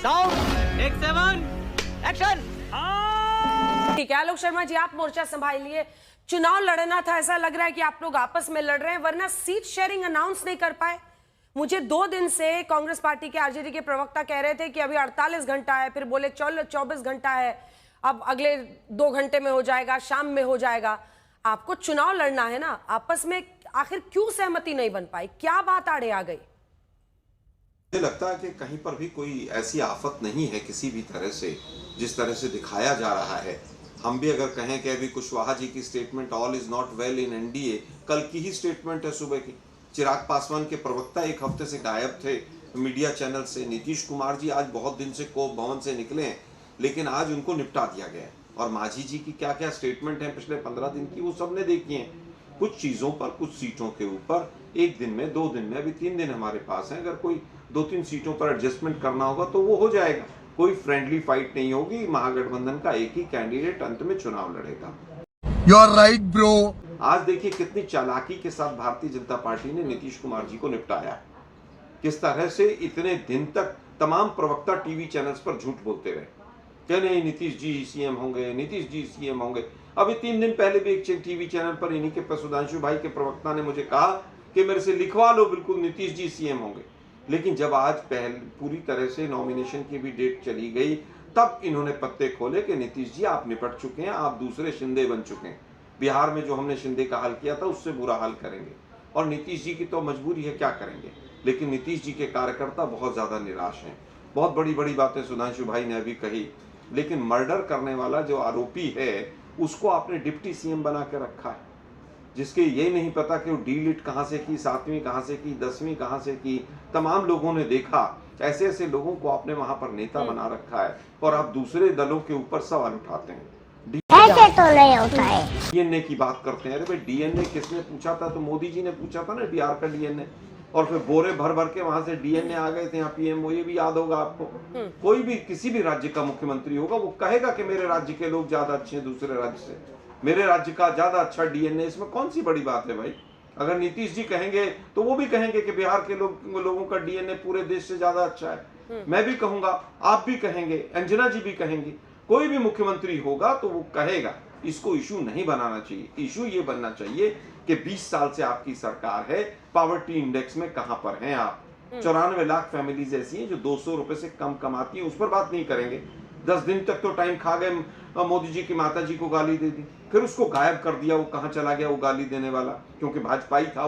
Sound take 7 action. ठीक है आलोक शर्मा जी, आप मोर्चा संभाल लिए। चुनाव लड़ना था, ऐसा लग रहा है कि आप लोग आपस में लड़ रहे हैं, वरना सीट शेयरिंग अनाउंस नहीं कर पाए। मुझे 2 दिन से कांग्रेस पार्टी के आरजेडी के प्रवक्ता कह रहे थे कि अभी 48 घंटा है, फिर बोले 24 घंटा है, अब अगले 2 घंटे में हो जाएगा, शाम में हो जाएगा। आपको चुनाव लड़ना है ना, आपस में आखिर क्यों सहमति नहीं बन पाई? क्या बात आड़े आ गई? मुझे लगता है कि कहीं पर भी कोई ऐसी आफत नहीं है किसी भी तरह से, जिस तरह से दिखाया जा रहा है। हम भी अगर कहें कि अभी कुशवाहा जी की statement all is not well in NDA, कल की ही स्टेटमेंट है सुबह की। चिराग पासवान के प्रवक्ता 1 हफ्ते से गायब थे मीडिया चैनल से। नीतीश कुमार जी आज बहुत दिन से कोप भवन से निकले हैं, लेकिन आज उनको निपटा दिया गया है। और मांझी जी की क्या क्या स्टेटमेंट है पिछले 15 दिन की, वो सबने देखी है। कुछ चीज़ों पर, कुछ सीटों के ऊपर 1 दिन में, 2 दिन में, अभी 3 दिन हमारे पास है, अगर कोई 2-3 सीटों पर एडजस्टमेंट करना होगा तो वो हो जाएगा। कोई फ्रेंडली फाइट नहीं होगी। महागठबंधन का एक ही कैंडिडेट अंत में चुनाव लड़ेगा। You are right bro. आज देखिए कितनी चालाकी के साथ भारतीय जनता पार्टी ने नीतीश कुमार जी को निपटाया। किस तरह से इतने दिन तक तमाम प्रवक्ता टीवी चैनल्स पर झूठ बोलते रहे, क्या नहीं नीतीश जी सीएम होंगे, नीतीश जी सीएम होंगे। अभी 3 दिन पहले भी एक टीवी चैनल पर इन्हीं के सुधांशु भाई के प्रवक्ता ने मुझे कहा कि मेरे से लिखवा लो, बिल्कुल नीतीश जी सीएम होंगे। लेकिन जब आज पूरी तरह से नॉमिनेशन की भी डेट चली गई, तब इन्होंने पत्ते खोले कि नीतीश जी आप निपट चुके हैं, आप दूसरे शिंदे बन चुके हैं। बिहार में जो हमने शिंदे का हाल किया था उससे बुरा हाल करेंगे, और नीतीश जी की तो मजबूरी है, क्या करेंगे। लेकिन नीतीश जी के कार्यकर्ता बहुत ज्यादा निराश हैं। बहुत बड़ी बड़ी बातें सुधांशु भाई ने अभी कही, लेकिन मर्डर करने वाला जो आरोपी है उसको आपने डिप्टी सीएम बना के रखा है, जिसके ये नहीं पता कि वो डी.लिट कहाँ से की, 7वीं कहाँ से की, 10वीं कहाँ से की। तमाम लोगों ने देखा, ऐसे ऐसे लोगों को आपने वहां पर नेता बना रखा है, और आप दूसरे दलों के ऊपर सवाल उठाते हैं। ऐसे तो नहीं होता है। डीएनए की बात करते हैं। अरे भाई डीएनए किसने पूछा था? तो मोदी जी ने पूछा था ना, बिहार का डीएनए, और फिर बोरे भर भर के वहां से डीएनए आ गए थे यहाँ पीएमओ। ये भी याद होगा आपको। कोई भी किसी भी राज्य का मुख्यमंत्री होगा, वो कहेगा कि मेरे राज्य के लोग ज्यादा अच्छे हैं दूसरे राज्य से, मेरे राज्य का ज्यादा अच्छा डीएनए। इसमें कौन सी बड़ी बात है भाई? अगर नीतीश जी कहेंगे तो वो भी कहेंगे कि बिहार के लोगों का डीएनए पूरे देश से ज्यादा अच्छा है। मैं भी कहूंगा, आप भी कहेंगे, अंजना जी भी कहेंगे। कोई भी मुख्यमंत्री होगा तो वो कहेगा। इसको इशू नहीं बनाना चाहिए। इशू ये बनना चाहिए कि 20 साल से आपकी सरकार है, पॉवर्टी इंडेक्स में कहां पर हैं आप? 94 लाख फैमिलीज ऐसी हैं जो 200 रुपए से कम कमाती हैं, उस पर बात नहीं करेंगे। 10 दिन तक तो टाइम खा गए, मोदी जी की माता जी को गाली दे दी, फिर उसको गायब कर दिया। वो कहां चला गया वो गाली देने वाला? क्योंकि भाजपाई था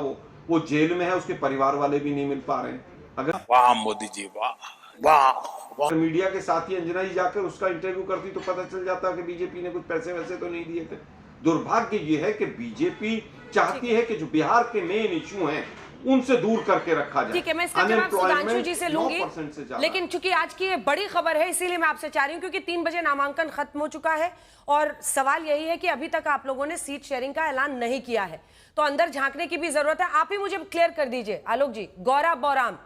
वो जेल में है, उसके परिवार वाले भी नहीं मिल पा रहे हैं। अगर वाह मोदी जी, वाह वाह वाह। मीडिया के साथ ही अंजना जी जाकर उसका इंटरव्यू करती तो पता चल जाता कि बीजेपी ने कुछ पैसे वैसे तो नहीं दिए थे। दुर्भाग्य ये है कि बीजेपी चाहती है कि जो बिहार के मेन इशू हैं उनसे दूर करके रखा जाए। ठीक है, मैं इसका जवाब सुधांशु जी से लूंगी, लेकिन चूंकि आज की ये बड़ी खबर है इसीलिए मैं आपसे चाह रही हूँ, क्योंकि 3 बजे नामांकन खत्म हो चुका है और सवाल यही है कि अभी तक आप लोगों ने सीट शेयरिंग का ऐलान नहीं किया है, तो अंदर झांकने की भी जरूरत है। आप ही मुझे क्लियर कर दीजिए आलोक जी। गौरा बौराम,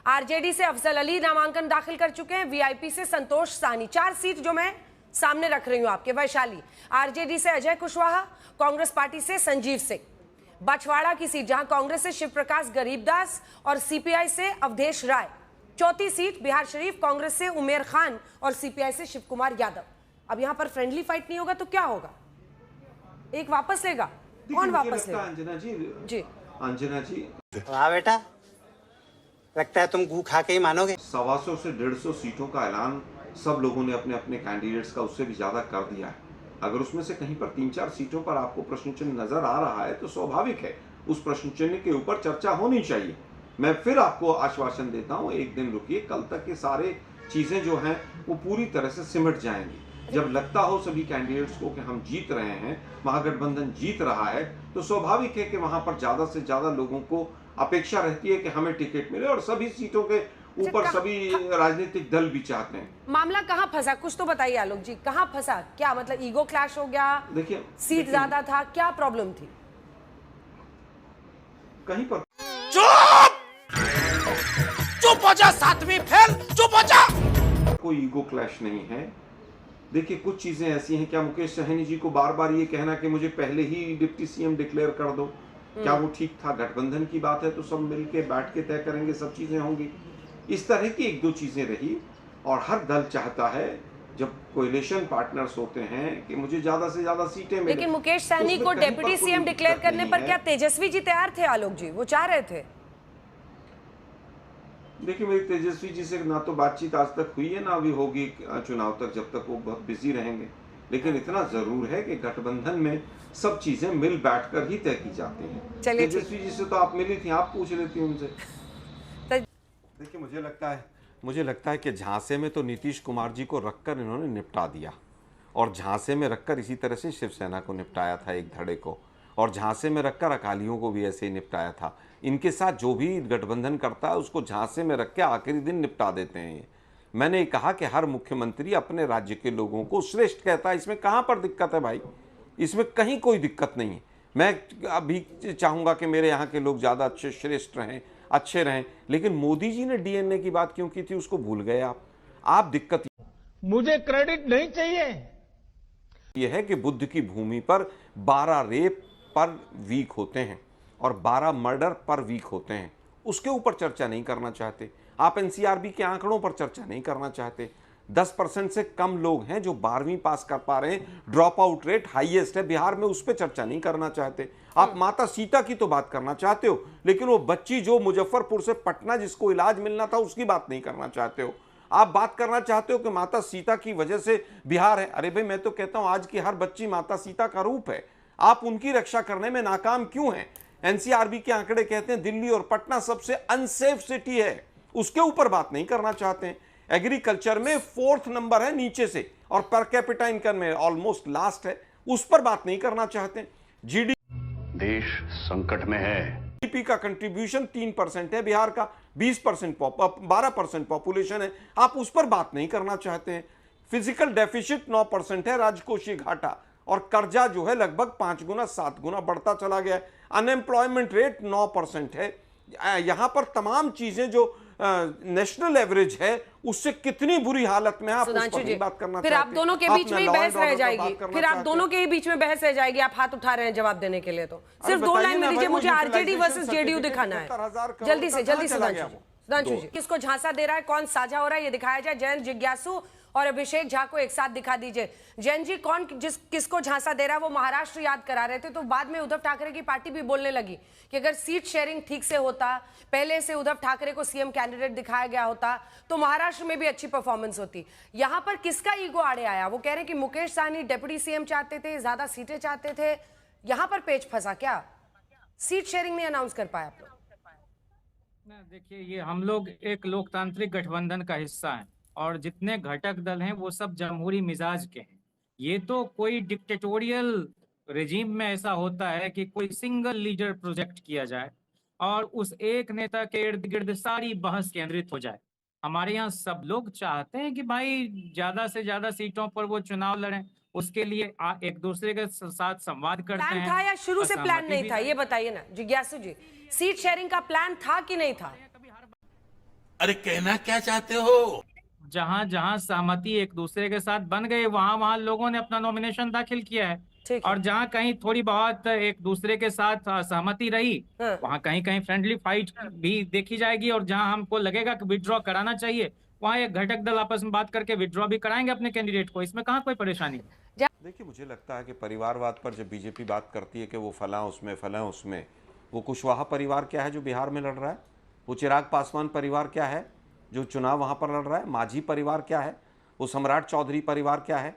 आरजेडी से अफजल अली नामांकन दाखिल कर चुके हैं, वीआईपी से संतोष साहनी। 4 सीट जो मैं सामने रख रही हूं आपके। वैशाली आरजेडी से अजय कुशवाहा, कांग्रेस पार्टी से संजीव सिंह। बछवाड़ा की सीट जहां कांग्रेस से शिव प्रकाश गरीबदास और सीपीआई से अवधेश राय। 4थी सीट बिहार शरीफ, कांग्रेस से उमेर खान और सीपीआई से शिव कुमार यादव। अब यहां पर फ्रेंडली फाइट नहीं होगा तो क्या होगा? एक वापस लेगा, कौन वापस लेगा? अंजना जी, अंजना जी, वाह बेटा, लगता है तुम गू खा के ही मानोगे। 125 से 150 सीटों का ऐलान सब लोगों ने अपने अपने कैंडिडेट्स का उससे भी ज्यादा कर दिया है। अगर उसमें से कहीं पर 3-4 सीटों पर आपको प्रश्न चिन्ह नजर आ रहा है तो स्वाभाविक है उस प्रश्न चिन्ह के ऊपर चर्चा होनी चाहिए। मैं फिर आपको आश्वासन देता हूं, 1 दिन रुकिए, कल तक ये सारे चीजें जो हैं वो पूरी तरह से सिमट जाएंगी। जब लगता हो सभी कैंडिडेट्स को कि हम जीत रहे हैं, महागठबंधन जीत रहा है, तो स्वाभाविक है कि वहां पर ज्यादा से ज्यादा लोगों को अपेक्षा रहती है कि हमें टिकट मिले, और सभी सीटों के ऊपर सभी राजनीतिक दल भी चाहते हैं। मामला कहां फंसा, कुछ तो बताइए आलोक जी, कहां फंसा? क्या मतलब ईगो क्लैश हो गया? देखिए, सीट ज्यादा था, क्या प्रॉब्लम थी? कहीं पर चुप हो जा, 7वीं फेल, चुप हो जा। कोई ईगो क्लैश नहीं है। देखिए, कुछ चीजें ऐसी हैं, क्या मुकेश सहनी जी को बार बार ये कहना कि मुझे पहले ही डिप्टी सीएम डिक्लेयर कर दो, क्या वो ठीक था? गठबंधन की बात है तो सब मिलके बैठ के तय करेंगे, सब चीजें होंगी। इस तरह की 1-2 चीजें रही, और हर दल चाहता है जब कोएलिशन पार्टनर्स होते हैं कि मुझे ज्यादा से ज्यादा सीटें मिलें। लेकिन मुकेश तो सहनी उसमें को कहीं पर डेप्यूटी कोई सीएम डिक्लेयर दिक्कत करने नहीं पर है। क्या तेजस्वी जी तैयार थे? आलोक जी वो चाह रहे थे। देखिए, मेरी तेजस्वी जी से ना तो बातचीत आज तक हुई है ना अभी होगी चुनाव तक, जब तक वो बहुत बिजी रहेंगे। लेकिन इतना जरूर है कि गठबंधन में सब चीजें मिल बैठकर ही तय की जाती हैं। चलिए, तेजस्वी जी से तो आप मिली थी, आप पूछ लेती उनसे। देखिए, मुझे लगता है कि झांसे में तो नीतीश कुमार जी को रखकर इन्होंने निपटा दिया, और झांसे में रखकर इसी तरह से शिवसेना को निपटाया था एक धड़े को, और झांसे में रखकर अकालियों को भी ऐसे ही निपटाया था। इनके साथ जो भी गठबंधन करता है उसको झांसे में रख के आखिरी दिन निपटा देते हैं ये। मैंने कहा कि हर मुख्यमंत्री अपने राज्य के लोगों को श्रेष्ठ कहता है, इसमें कहाँ पर दिक्कत है भाई? इसमें कहीं कोई दिक्कत नहीं है। मैं अभी चाहूँगा कि मेरे यहाँ के लोग ज़्यादा अच्छे श्रेष्ठ रहें, अच्छे रहें, लेकिन मोदी जी ने डीएनए की बात क्यों की थी उसको भूल गए आप दिक्कत मुझे क्रेडिट नहीं चाहिए। यह है कि बुद्ध की भूमि पर 12 रेप पर वीक होते हैं और 12 मर्डर पर वीक होते हैं, उसके ऊपर चर्चा नहीं करना चाहते। आप एनसीआरबी के आंकड़ों पर चर्चा नहीं करना चाहते। 10% से कम लोग हैं जो 12वीं पास कर पा रहे हैं, ड्रॉप आउट रेट हाईएस्ट है बिहार में, उस पर चर्चा नहीं करना चाहते। आप माता सीता की तो बात करना चाहते हो, लेकिन वो बच्ची जो मुजफ्फरपुर से पटना जिसको इलाज मिलना था उसकी बात नहीं करना चाहते हो। आप बात करना चाहते हो कि माता सीता की वजह से बिहार है। अरे भाई, मैं तो कहता हूं आज की हर बच्ची माता सीता का रूप है। आप उनकी रक्षा करने में नाकाम क्यों हैं? एनसीआरबी के आंकड़े कहते हैं दिल्ली और पटना सबसे अनसेफ सिटी है, उसके ऊपर बात नहीं करना चाहते हैं। एग्रीकल्चर में 4th नंबर है नीचे से, और पर कैपिटा इनकम में ऑलमोस्ट लास्ट है, उस पर बात नहीं करना चाहते। देश संकट में है। जीडीपी का कंट्रीब्यूशन 3% है बिहार का, 12% पॉपुलेशन है, आप उस पर बात नहीं करना चाहते हैं। फिजिकल डेफिसिट 9% है, राजकोषीय घाटा, और कर्जा जो है लगभग 5 गुना 7 गुना बढ़ता चला गया है। अनएम्प्लॉयमेंट रेट 9% है। यहां पर तमाम चीजें जो नेशनल एवरेज है उससे कितनी बुरी हालत में आप उस पर नहीं बात करना फिर चाहते। आप दोनों के बीच में ही बहस रह जाएगी। फिर आप दोनों चाहते के ही बीच में बहस रह जाएगी। आप हाथ उठा रहे हैं जवाब देने के लिए, तो सिर्फ 2 बताइए लाइन में ना दीजिए भाई, मुझे। वो RJD versus utilisation JDU certificate दिखाना है 70,000 करोड़ जल्दी से, का जल्दी से। चला गया वो। सुधांशु जी, किसको झांसा दे रहा है, कौन साझा हो रहा है, ये दिखाया जाए। जयंत जिज्ञासु और अभिषेक झा को एक साथ दिखा दीजिए। जयंत जी, कौन किसको झांसा दे रहा है? वो महाराष्ट्र याद करा रहे थे, तो बाद में उद्धव ठाकरे की पार्टी भी बोलने लगी कि अगर सीट शेयरिंग ठीक से होता, पहले से उद्धव ठाकरे को सीएम कैंडिडेट दिखाया गया होता, तो महाराष्ट्र में भी अच्छी परफॉर्मेंस होती। यहां पर किसका ईगो आड़े आया? वो कह रहे हैं कि मुकेश सहनी डेप्यूटी सीएम चाहते थे, ज्यादा सीटें चाहते थे, यहां पर पेच फंसा क्या? सीट शेयरिंग नहीं अनाउंस कर पाए आप लोग? देखिए, ये हम लोग एक लोकतांत्रिक गठबंधन का हिस्सा हैं, और जितने घटक दल हैं वो सब जमहूरी मिजाज के हैं। ये तो कोई डिक्टेटोरियल रेजिम में ऐसा होता है कि कोई सिंगल लीडर प्रोजेक्ट किया जाए और उस एक नेता के इर्द गिर्द सारी बहस केंद्रित हो जाए। हमारे यहाँ सब लोग चाहते हैं कि भाई ज्यादा से ज्यादा सीटों पर वो चुनाव लड़ें, उसके लिए एक दूसरे के साथ संवाद करते हैं। प्लान था या शुरू से प्लान नहीं था, ये बताइए ना जिज्ञासु जी। सीट शेयरिंग का प्लान था कि नहीं था? अरे कहना क्या चाहते हो? जहां जहां सहमति एक दूसरे के साथ बन गई, वहां वहां लोगों ने अपना नॉमिनेशन दाखिल किया है। और जहां कहीं थोड़ी बहुत एक दूसरे के साथ सहमति रही, वहां कहीं कहीं फ्रेंडली फाइट भी देखी जाएगी, और जहां हमको लगेगा कि विड्रॉ कराना चाहिए, वहां एक घटक दल आपस में बात करके विड्रॉ भी कराएंगे अपने कैंडिडेट को। इसमें कहाँ कोई परेशानी? देखिए, मुझे लगता है कि परिवारवाद पर जब बीजेपी बात करती है कि वो फलां उसमें, वो कुशवाहा परिवार क्या है जो बिहार में लड़ रहा है? वो चिराग पासवान परिवार क्या है जो चुनाव वहां पर लड़ रहा है? माझी परिवार क्या है? वो सम्राट चौधरी परिवार क्या है?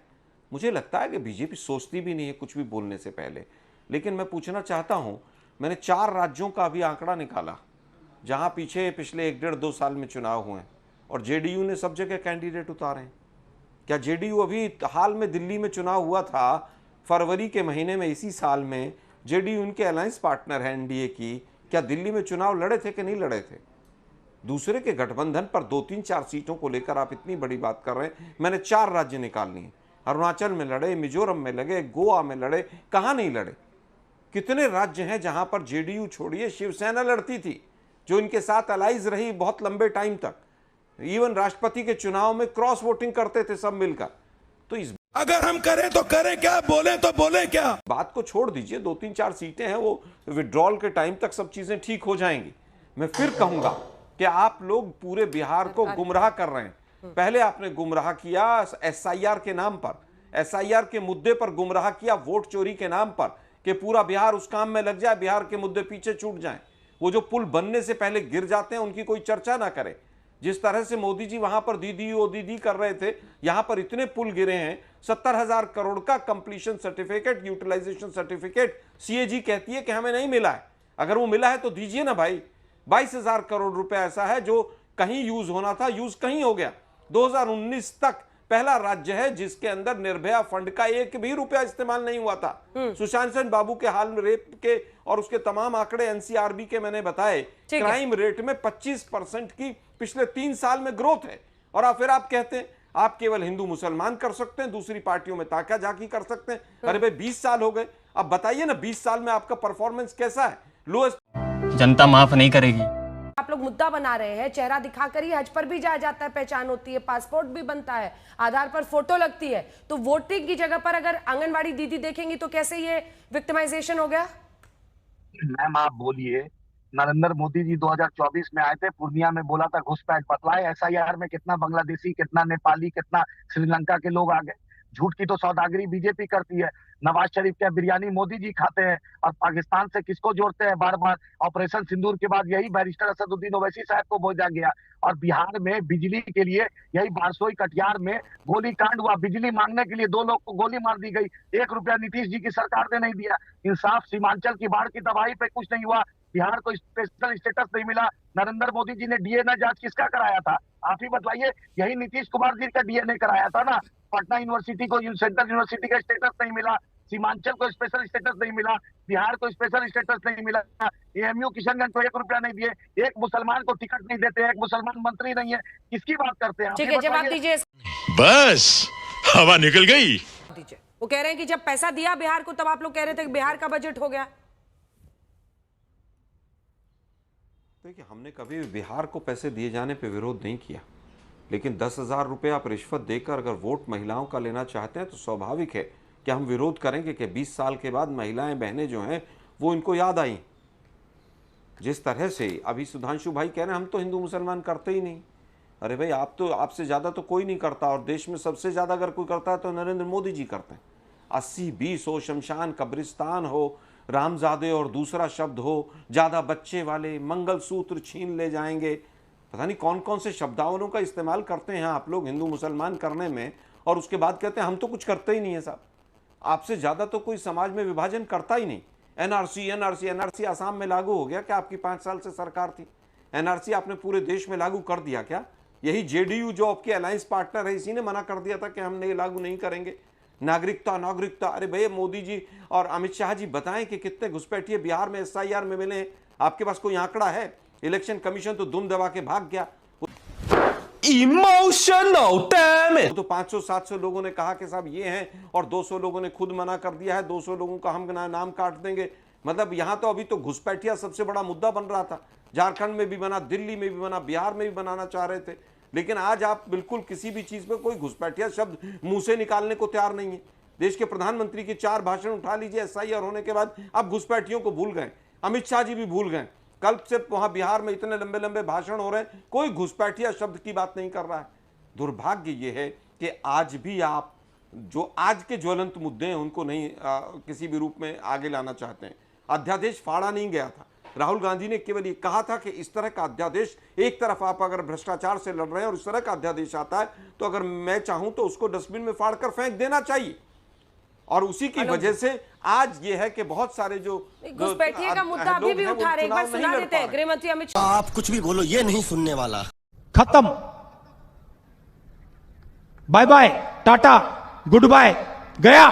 मुझे लगता है कि बीजेपी सोचती भी नहीं है कुछ भी बोलने से पहले। लेकिन मैं पूछना चाहता हूं, मैंने 4 राज्यों का भी आंकड़ा निकाला जहां पिछले 1.5-2 साल में चुनाव हुए, और जेडीयू ने सब जगह कैंडिडेट उतारे हैं। क्या जेडीयू अभी हाल में दिल्ली में चुनाव हुआ था फरवरी के महीने में, इसी साल में, जेडीयू उनके अलायंस पार्टनर है एनडीए की, क्या दिल्ली में चुनाव लड़े थे कि नहीं लड़े थे? दूसरे के गठबंधन पर 2-3-4 सीटों को लेकर आप इतनी बड़ी बात कर रहे हैं। मैंने 4 राज्य निकाल लिए, अरुणाचल में लड़े, मिजोरम में लगे, गोवा में लड़े, कहाँ नहीं लड़े? कितने राज्य हैं जहां पर जेडीयू छोड़िए शिवसेना लड़ती थी, जो इनके साथ अलाइज रही बहुत लंबे टाइम तक। इवन राष्ट्रपति के चुनाव में क्रॉस वोटिंग करते थे सब मिलकर। तो इस अगर हम करें तो करें क्या, बोले तो बोले क्या? बात को छोड़ दीजिए, 2-3-4 सीटें हैं, वो विड्रॉल के टाइम तक सब चीजें ठीक हो जाएंगी। मैं फिर कहूंगा कि आप लोग पूरे बिहार को गुमराह कर रहे हैं। पहले आपने गुमराह किया एसआईआर के नाम पर, एसआईआर के मुद्दे पर गुमराह किया वोट चोरी के नाम पर, कि पूरा बिहार उस काम में लग जाए, बिहार के मुद्दे पीछे छूट जाएं। वो जो पुल बनने से पहले गिर जाते हैं उनकी कोई चर्चा ना करे। जिस तरह से मोदी जी वहां पर दीदी ओ दीदी कर रहे थे, यहां पर इतने पुल गिरे हैं, 70,000 करोड़ का completion certificate, utilisation certificate CAG कहती है कि हमें नहीं मिला है। अगर वो मिला है तो दीजिए ना भाई। 22,000 करोड़ रुपए ऐसा है जो कहीं यूज होना था, यूज कहीं हो गया। 2019 तक पहला राज्य है जिसके अंदर निर्भया फंड का एक भी रुपया इस्तेमाल नहीं हुआ था। सुशांत सिंह बाबू के हाल में रेप के और उसके तमाम आंकड़े एनसीआरबी के मैंने बताए, क्राइम रेट में 25% की पिछले 3 साल में ग्रोथ है। और फिर आप कहते हैं आप केवल हिंदू मुसलमान कर सकते हैं, दूसरी पार्टियों में ताका जाकी कर सकते हैं। अरे भाई 20 साल हो गए, अब बताइए ना 20 साल में आपका परफॉर्मेंस कैसा है? लोएस्ट। जनता माफ नहीं करेगी। आप लोग मुद्दा बना रहे हैं, चेहरा दिखाकर ही हज पर भी जाया जाता है, पहचान होती है, पासपोर्ट भी बनता है, आधार पर फोटो लगती है। तो वोटिंग की जगह पर अगर आंगनवाड़ी दीदी देखेंगी तो कैसे ये विक्टिमाइजेशन हो गया? मैम आप बोलिए, नरेंद्र मोदी जी 2024 में आए थे, पूर्णिया में बोला था घुसपैठ बतलाए, एसआईआर में कितना बांग्लादेशी, कितना नेपाली, कितना श्रीलंका के लोग आ गए। झूठ की तो सौदागरी बीजेपी करती है। नवाज शरीफ क्या बिरयानी मोदी जी खाते हैं और पाकिस्तान से किसको जोड़ते हैं बार बार? ऑपरेशन सिंदूर के बाद यही बैरिस्टर असदुद्दीन ओवैसी साहब को भेजा गया। और बिहार में बिजली के लिए यही बारसोई कटिहार में गोली कांड हुआ, बिजली मांगने के लिए 2 लोग को गोली मार दी गई, 1 रुपया नीतीश जी की सरकार ने नहीं दिया। इंसाफ, सीमांचल की बाढ़ की तबाही पे कुछ नहीं हुआ, बिहार को स्पेशल स्टेटस नहीं मिला। नरेंद्र मोदी जी ने डीएनए जांच किसका कराया था? आप ही बताइए। यही नीतीश कुमार जी का डीएनए कराया था ना। पटना यूनिवर्सिटी को सेंट्रल यूनिवर्सिटी का स्टेटस नहीं मिला, सीमांचल को स्पेशल स्टेटस नहीं मिला, बिहार को स्पेशल स्टेटस नहीं मिला, एएमयू किशनगंज को 1 रुपया नहीं दिए, एक मुसलमान को टिकट नहीं देते, एक मुसलमान मंत्री नहीं है। किसकी बात करते हैं? ठीक है, जवाब दीजिए। बस हवा निकल गई। वो कह रहे हैं कि जब पैसा दिया बिहार को तब आप लोग कह रहे थे कि बिहार का बजट हो गया। देखिए, हमने कभी बिहार को पैसे दिए जाने पे विरोध नहीं किया, लेकिन 10,000 रुपये आप रिश्वत देकर अगर वोट महिलाओं का लेना चाहते हैं तो स्वाभाविक है कि हम विरोध करेंगे कि 20 साल के बाद महिलाएं बहनें जो हैं वो इनको याद आई। जिस तरह से अभी सुधांशु भाई कह रहे हैं हम तो हिंदू मुसलमान करते ही नहीं। अरे भाई आप तो, आपसे ज़्यादा तो कोई नहीं करता, और देश में सबसे ज़्यादा अगर कोई करता है तो नरेंद्र मोदी जी करते हैं। 80-20 हो, शमशान कब्रिस्तान हो, रामजादे और दूसरा शब्द हो, ज़्यादा बच्चे वाले, मंगलसूत्र छीन ले जाएंगे, पता नहीं कौन कौन से शब्दावलों का इस्तेमाल करते हैं आप लोग हिंदू मुसलमान करने में, और उसके बाद कहते हैं हम तो कुछ करते ही नहीं है साहब। आपसे ज़्यादा तो कोई समाज में विभाजन करता ही नहीं। एनआरसी आसाम में लागू हो गया क्या? आपकी 5 साल से सरकार थी, एनआरसी आपने पूरे देश में लागू कर दिया क्या? यही जेडीयू जो आपके अलायंस पार्टनर है इसी ने मना कर दिया था कि हम ये लागू नहीं करेंगे। नागरिकता, अरे भैया मोदी जी और अमित शाह जी बताएं कि कितने घुसपैठिए बिहार में एसआईआर में मिले हैं? आपके पास कोई आंकड़ा है? इलेक्शन कमीशन तो दुम दबा के भाग गया। Emotional damn it. तो 500-700 लोगों ने कहा कि साहब ये हैं, और 200 लोगों ने खुद मना कर दिया है, 200 लोगों का हम नाम काट देंगे। मतलब यहां तो अभी तो घुसपैठिया सबसे बड़ा मुद्दा बन रहा था। झारखंड में भी बना, दिल्ली में भी बना, बिहार में भी बनाना चाह रहे थे, लेकिन आज आप बिल्कुल किसी भी चीज पे कोई घुसपैठिया शब्द मुंह से निकालने को तैयार नहीं है। देश के प्रधानमंत्री के 4 भाषण उठा लीजिए एसआईआर होने के बाद, अब घुसपैठियों को भूल गए, अमित शाह जी भी भूल गए। कल से वहां बिहार में इतने लंबे लंबे भाषण हो रहे हैं, कोई घुसपैठिया शब्द की बात नहीं कर रहा है। दुर्भाग्य ये है कि आज भी आप जो आज के ज्वलंत मुद्दे हैं उनको नहीं किसी भी रूप में आगे लाना चाहते हैं। अध्यादेश फाड़ा नहीं गया था। राहुल गांधी ने केवल ये कहा था कि इस तरह का अध्यादेश, एक तरफ आप अगर भ्रष्टाचार से लड़ रहे हैं और इस तरह का अध्यादेश आता है तो अगर मैं चाहूं तो उसको डस्टबिन में फाड़ कर फेंक देना चाहिए। और उसी की वजह से आज ये है कि बहुत सारे जो घुसपैठिए का मुद्दा अभी भी उठा रहे हैं। एक बार सुना देते हैं गृह मंत्री अमित शाह। आप कुछ भी बोलो, ये नहीं सुनने वाला। खत्म, bye bye, tata, goodbye, गया।